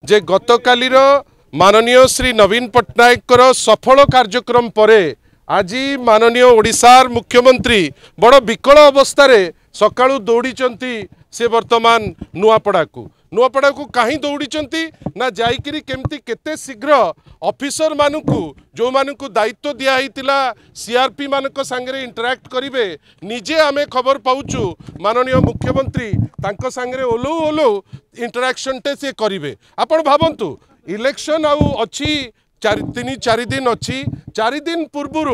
जे गतकालीर माननीय श्री नवीन पट्टनायक सफल कार्यक्रम परे आज माननीय ओडिशार मुख्यमंत्री बड़ विकल अवस्था सकाळू दौड़ी से वर्तमान नुआपड़ा को कहीं दौड़ी ना जाइकिरी केमती केते शीघ्र ऑफिसर मानकु जो मानकु दायित्व दिया सीआरपी मानक सांगरे इंटरैक्ट करिवे निजे आमे खबर पाउचु माननीय मुख्यमंत्री तांको सांगरे ओलो ओलो इंटरैक्शन टे से करिवे। आपण भाबंतु इलेक्शन आउ अच्छी 3-4 दिन अच्छी 4 दिन पूर्व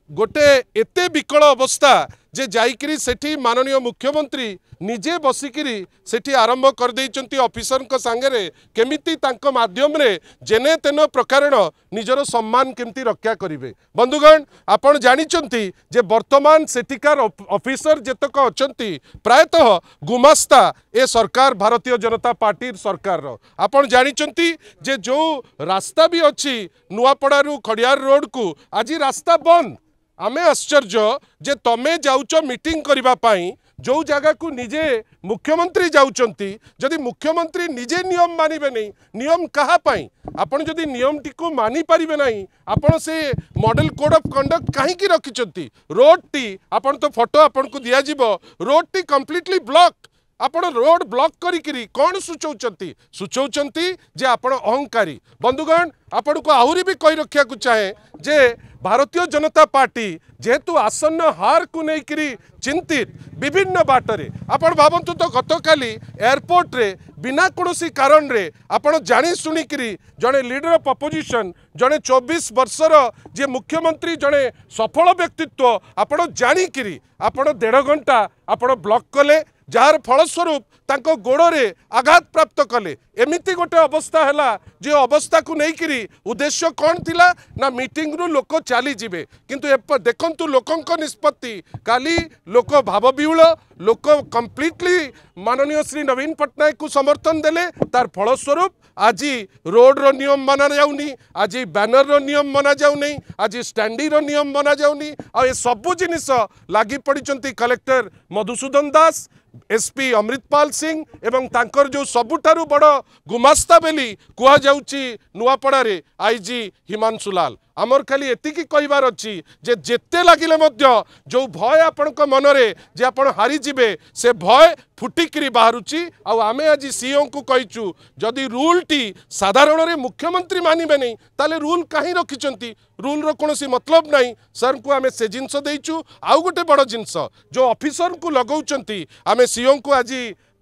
गोटे एते विकल अवस्था जे जाइकिरी सेठी माननीय मुख्यमंत्री निजे बसिकिरी सेठी आरंभ कर देइचंती ऑफिसर को सांगरे केमिति तांको माध्यम रे जेने तेन प्रकारण निजर सम्मान केमिति रक्षा करिवे। बंधुगण आपण जानिचंती जे वर्तमान सेठिकार ऑफिसर जेतक अछंती प्रायतः गुमास्ता ए सरकार भारतीय जनता पार्टी सरकार रो। आपण जानिचंती जे जो रास्ता भी अच्छी नुआपड़ारू खड़ियार रोड को आज रास्ता बंद। आमे आश्चर्य जे तमे जाउच मीटिंग करिबा पाई जो जगह को निजे मुख्यमंत्री जाउचंती जदि मुख्यमंत्री निजे नियम मानिबे नहीं नियम कहा पाई आपण जदि नियम टिको मानि पारिबे नहीं आपण से मॉडल कोड ऑफ कंडक्ट काहे की रखिचंती रोड टी आपण तो फोटो आपण को दिया जिवो रोड टी कंप्लीटली ब्लॉक आपण रोड ब्लॉक करी कौन सूचौचंती जे आपण अहंकारी। बंधुगण आपण को आहुरी भी कही रखा को चाहे जे भारतीय जनता पार्टी जेहेतु आसन्न हार को लेकर चिंतित विभिन्न बाटरे आपण भावंतु तो गतकाली एयरपोर्ट रे बिना कोनोसी कारण रे आपण जानी सुनिकरी जड़े लीडर ऑफ अपोजिशन जड़े 24 वर्षर जे मुख्यमंत्री जड़े सफल व्यक्तित्व आपण जानिकरी आपण 1.5 घंटा आपण ब्लॉक कले जार फलस्वरूप तांको गोड़े आघात प्राप्त कले एमिति गोटे अवस्था है जे अवस्था को लेकिरी उद्देश्य कौन थिला ना मीटिंग रु लोक चली जिवे किंतु देखंतु लोकंक निष्पत्ति काली लोक भावविहुल लोक कंप्लीटली माननीय श्री नवीन पट्टनायक को समर्थन देले तार फलस्वरूप आज रोड रो नियम माना जाउनी आज बैनर रो नियम माना जाउनी आज स्टैंडी रो नियम माना जाउनी आ ए सबु जिनिस लागी पड़िचंती कलेक्टर मधुसूदन दास एसपी अमृतपाल सिंह एवं तांकर जो सबुठारु बड़ गुमास्ता बेली कुआ जाउची नुआपड़ा रे आईजी हिमांशु लाल आमर खाली एतिकी कहबार अच्छी जे जेते लगिले मध्य जो भय आपणक मनरे जे आपण हारी जिबे से भय फुटिकरी बाहरुची आ आमे आज सीओ को कहिचु जदि रूल टी साधारण रे मुख्यमंत्री मानिबे नहीं ताले रूल काहे रखिचंती रूल रो कोनोसी मतलब नहीं सर को आमे से जिंस देइचु आउ गोटे बड़ जिंस जो ऑफिसर को लगौचंती आमे सीओ को आज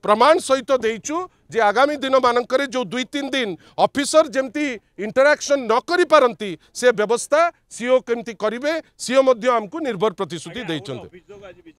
प्रमाण सहित देइचु जे आगामी दिन मानकरे जो 2-3 दिन ऑफिसर जेमती इंटरैक्शन न करि पारंती से व्यवस्था सीओ केमती करिवे सीओ मध्य हमको निर्भर प्रतिश्रुति देइचंती।